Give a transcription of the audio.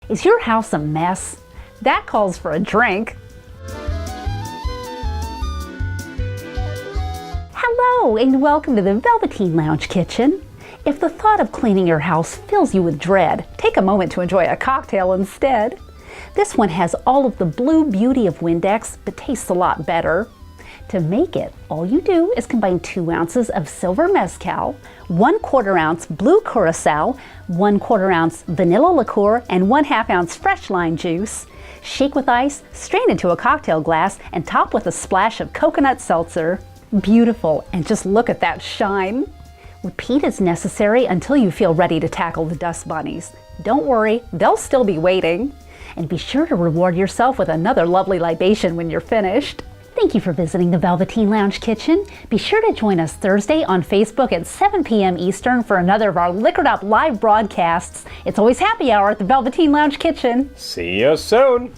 Is your house a mess? That calls for a drink. Hello and welcome to the Velveteen Lounge Kitchen. If the thought of cleaning your house fills you with dread, take a moment to enjoy a cocktail instead. This one has all of the blue beauty of Windex, but tastes a lot better. To make it, all you do is combine 2 ounces of silver mezcal, 1/4 ounce blue curacao, 1/4 ounce vanilla liqueur, and 1/2 ounce fresh lime juice. Shake with ice, strain into a cocktail glass, and top with a splash of coconut seltzer. Beautiful, and just look at that shine. Repeat as necessary until you feel ready to tackle the dust bunnies. Don't worry, they'll still be waiting. And be sure to reward yourself with another lovely libation when you're finished. Thank you for visiting the Velveteen Lounge Kitchen. Be sure to join us Thursday on Facebook at 7 p.m. Eastern for another of our Liquored Up live broadcasts. It's always happy hour at the Velveteen Lounge Kitchen. See you soon.